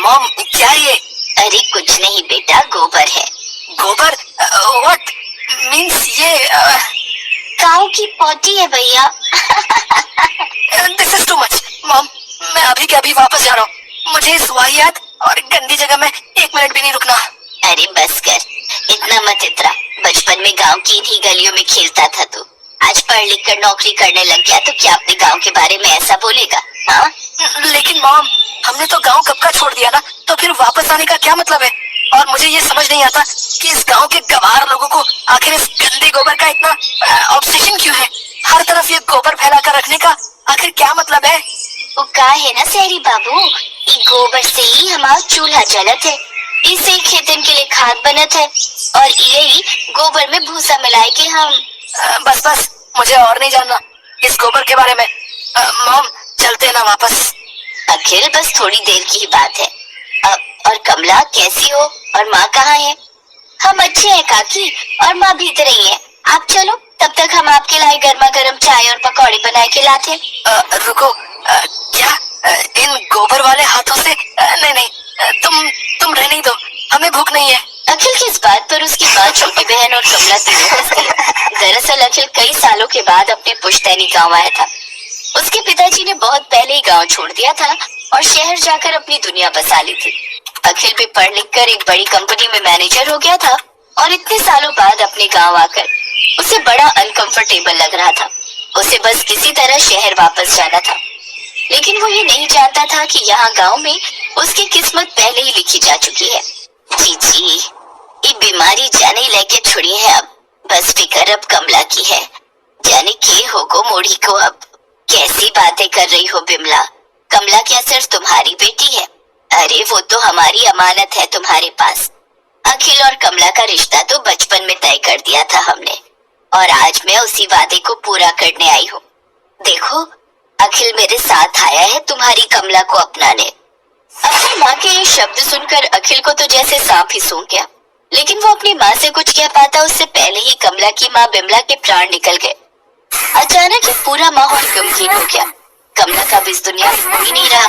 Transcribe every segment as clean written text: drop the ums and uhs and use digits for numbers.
Mom क्या ये? अरे कुछ नहीं बेटा, गोबर है। गोबर? व्हाट मीन्स ये? काऊ की पोटी है भैया। This is too much mom, मैं अभी के अभी वापस जा रहा हूँ। मुझे इस वाहियात और गंदी जगह में 1 मिनट भी नहीं रुकना। अरे बस कर, इतना मत इतरा। बचपन में गांव की इन्हीं गलियों में खेलता था तू। आज पढ़ लिख कर नौकरी करने लग गया तो क्या अपने गांव के बारे में ऐसा बोलेगा? हाँ, लेकिन मॉम, हमने तो गांव कब का छोड़ दिया ना, तो फिर वापस आने का क्या मतलब है? और मुझे ये समझ नहीं आता कि इस गांव के गवार लोगों को आखिर इस गंदे गोबर का इतना ऑब्सेशन क्यों है? हर तरफ ये गोबर फैला कर रखने का आखिर क्या मतलब है? वो का है ना शहरी बाबू, ये गोबर से ही हमारा चूल्हा जलत है, इससे खेतन के लिए खाद बनत है और यही गोबर में भूसा मिलाए के हम। बस बस, मुझे और नहीं जानना इस गोबर के बारे में। मॉम चलते ना वापस। अखिल बस थोड़ी देर की ही बात है। और कमला कैसी हो और माँ कहाँ है? हम अच्छे हैं काकी, और माँ भीतर ही है। आप चलो, तब तक हम आपके लिए गर्मा गर्म चाय और पकौड़े बना के लाते। रुको, क्या इन गोबर वाले हाथों से? नहीं नहीं, तुम रहने दो, हमें भूख नहीं है। अखिल की इस बात पर उसकी माँ, छोटी बहन और कमला तीनों हंस गई। दरअसल अखिल कई सालों के बाद अपने पुश्तैनी गाँव आया था। उसके पिताजी ने बहुत पहले ही गाँव छोड़ दिया था और शहर जाकर अपनी दुनिया बसा ली थी। अखिल भी पढ़ लिख कर एक बड़ी कंपनी में मैनेजर हो गया था और इतने सालों बाद अपने गांव आकर उसे बड़ा अनकंफर्टेबल लग रहा था। उसे बस किसी तरह शहर वापस जाना था, लेकिन वो ये नहीं जानता था कि यहाँ गांव में उसकी किस्मत पहले ही लिखी जा चुकी है। जी, ये बीमारी जाने लेके छुड़ी है अब, बस फिक्र अब कमला की है। जाने के होगो मोड़ी को अब। कैसी बातें कर रही हो बिमला, कमला क्या सिर्फ तुम्हारी बेटी है? अरे वो तो हमारी अमानत है तुम्हारे पास। अखिल और कमला का रिश्ता तो बचपन में तय कर दिया था हमने, और आज मैं उसी वादे को पूरा करने आई हूँ। देखो, अखिल मेरे साथ आया है तुम्हारी कमला को अपनाने। अपनी माँ के ये शब्द सुनकर अखिल को तो जैसे सांप ही सूंघ गया, लेकिन वो अपनी माँ से कुछ कह पाता उससे पहले ही कमला की माँ बिमला के प्राण निकल गए। अचानक ही पूरा माहौल गमगीन हो गया। कमला का भी इस दुनिया में कोई नहीं रहा।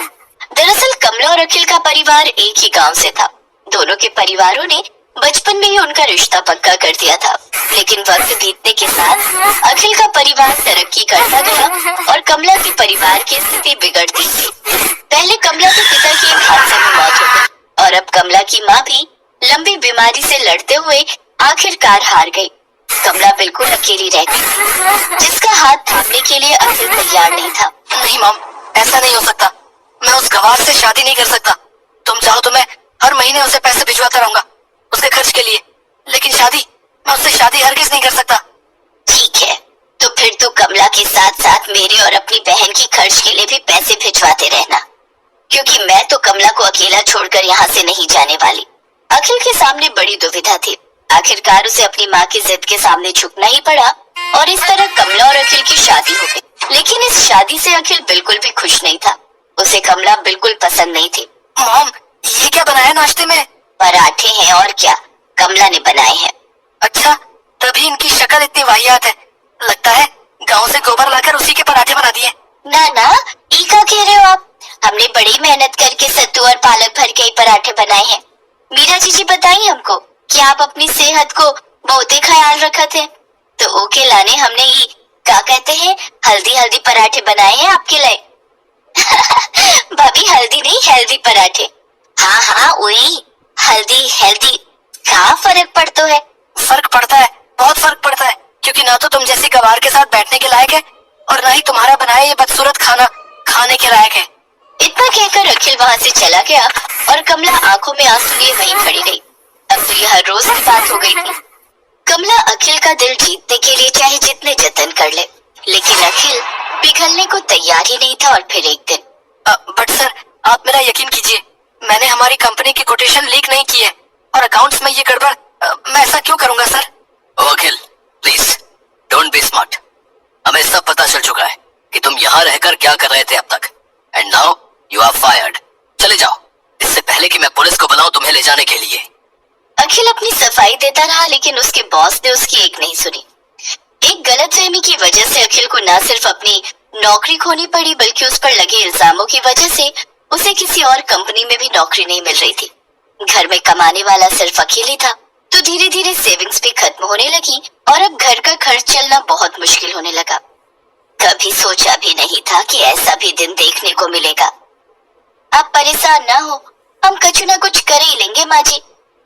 दरअसल कमला और अखिल का परिवार एक ही गांव से था। दोनों के परिवारों ने बचपन में ही उनका रिश्ता पक्का कर दिया था, लेकिन वक्त बीतने के साथ अखिल का परिवार तरक्की करता गया और कमला के परिवार की स्थिति बिगड़ती गई। पहले कमला के पिता की एक हादसे में मौत हो गई और अब कमला की माँ भी लंबी बीमारी से लड़ते हुए आखिरकार हार गई। कमला बिल्कुल अकेली रह गई, जिसका हाथ थामने के लिए अखिल तैयार नहीं था। नहीं मॉम, ऐसा नहीं हो सकता। मैं उस गवार से शादी नहीं कर सकता। तुम चाहो तो मैं हर महीने उसे पैसे भिजवाता रहूंगा उसके खर्च के लिए, लेकिन मैं उससे शादी हरगिज नहीं कर सकता। ठीक है, तो फिर तू कमला के साथ साथ मेरे और अपनी बहन की खर्च के लिए भी पैसे भिजवाते रहना, क्योंकि मैं तो कमला को अकेला छोड़कर यहाँ से नहीं जाने वाली। अखिल के सामने बड़ी दुविधा थी। आखिरकार उसे अपनी माँ की जिद के सामने झुकना ही पड़ा और इस तरह कमला और अखिल की शादी हो गई। लेकिन इस शादी से अखिल बिल्कुल भी खुश नहीं था। उसे कमला बिल्कुल पसंद नहीं थी। मॉम, ये क्या बनाया नाश्ते में? पराठे हैं और क्या, कमला ने बनाए हैं। अच्छा, तभी इनकी शक्ल इतनी वाहियात है। लगता है गांव से गोबर लाकर उसी के पराठे बना दिए। ना ना, ये क्या कह रहे हो आप? हमने बड़ी मेहनत करके सत्तू और पालक भर के पराठे बनाए हैं। मीरा जी बताइए हमको कि आप अपनी सेहत को बहुत ही ख्याल रखा थे, तो ओके लाने हमने ये क्या कहते हैं हल्दी हल्दी पराठे बनाए हैं आपके लिए। भाभी हल्दी नहीं, हेल्दी पराठे। हाँ हाँ वही, हल्दी हेल्दी। क्या फर्क पड़ता है? फर्क पड़ता है, बहुत फर्क पड़ता है, क्योंकि ना तो तुम जैसी गवार के साथ बैठने के लायक है और ना ही तुम्हारा बनाया ये बदसूरत खाना खाने के लायक है। इतना कहकर अखिल वहाँ से चला गया और कमला आंखों में आंसू लिए वहीं खड़ी रही। अब तो ये हर रोज की बात हो गई थी। कमला अखिल का दिल जीतने के लिए चाहे जितने जतन कर ले, लेकिन अखिल पिघलने को तैयार ही नहीं था। और फिर एक दिन, बट सर, आप मेरा यकीन कीजिए, मैंने हमारी कंपनी की कोटेशन लीक नहीं की है और अकाउंट्स में ये गड़बड़। मैं ऐसा क्यों करूंगा सर? ओ Akhil, please don't be smart. हमें सब पता चल चुका है कि तुम यहाँ रहकर क्या कर रहे थे अब तक, and now you are fired. चले जाओ, इससे पहले कि मैं पुलिस को बुलाऊं तुम्हें ले जाने के लिए। अखिल अपनी सफाई देता रहा, लेकिन उसके बॉस ने उसकी एक नहीं सुनी। एक गलतफहमी की वजह से अखिल को न सिर्फ अपनी नौकरी खोनी पड़ी, बल्कि उस पर लगे इल्जामों की वजह से उसे किसी और कंपनी में भी नौकरी नहीं मिल रही थी। घर में कमाने वाला सिर्फ अखिल ही था। तो धीरे धीरे सेविंग्स भी खत्म होने लगी और अब घर का खर्च चलना बहुत मुश्किल होने लगा। कभी सोचा भी नहीं था कि ऐसा भी दिन देखने को मिलेगा। आप परेशान ना हो, हम कुछ ना कुछ कर ही लेंगे माँ जी।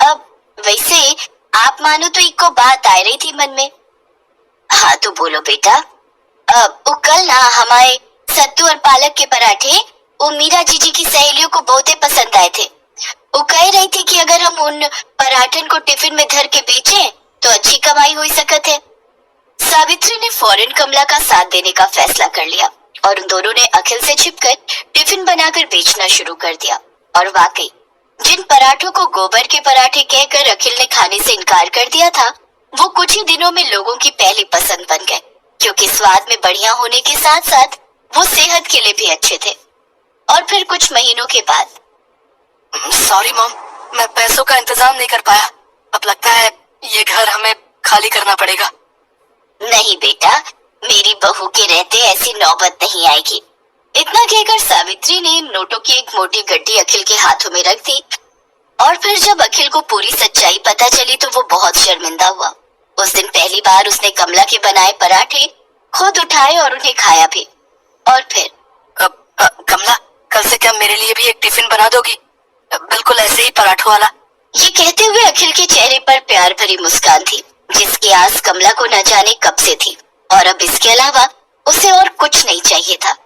अब वैसे आप मानो तो एक को बात आ रही थी मन में। हाँ तो बोलो बेटा। अब वो कल ना हमारे सत्तू और पालक के पराठे वो मीरा जीजी की सहेलियों को बहुत ही पसंद आए थे। वो कह रही थी कि अगर हम उन पराठन को टिफिन में धर के बेचें तो अच्छी कमाई हो सकती है। सावित्री ने फौरन कमला का साथ देने का फैसला कर लिया और उन दोनों ने अखिल से छिपकर टिफिन बनाकर बेचना शुरू कर दिया। और वाकई जिन पराठों को गोबर के पराठे कहकर अखिल ने खाने से इनकार कर दिया था, वो कुछ ही दिनों में लोगों की पहली पसंद बन गए, क्योंकि स्वाद में बढ़िया होने के साथ साथ वो सेहत के लिए भी अच्छे थे। और फिर कुछ महीनों के बाद सॉरी मॉम, मैं पैसों का इंतजाम नहीं कर पाया। अब लगता है ये घर हमें खाली करना पड़ेगा। नहीं बेटा, मेरी बहू के रहते ऐसी नौबत नहीं आएगी। इतना कहकर सावित्री ने नोटों की एक मोटी गड्डी अखिल के हाथों में रख दी। और फिर जब अखिल को पूरी सच्चाई पता चली तो वो बहुत शर्मिंदा हुआ। उस दिन पहली बार उसने कमला के बनाए पराठे खुद उठाए और उन्हें खाया भी। और फिर कमला, कल से क्या मेरे लिए भी एक टिफिन बना दोगी? बिल्कुल ऐसे ही पराठों वाला। ये कहते हुए अखिल के चेहरे पर प्यार भरी मुस्कान थी, जिसकी आस कमला को न जाने कब से थी। और अब इसके अलावा उसे और कुछ नहीं चाहिए था।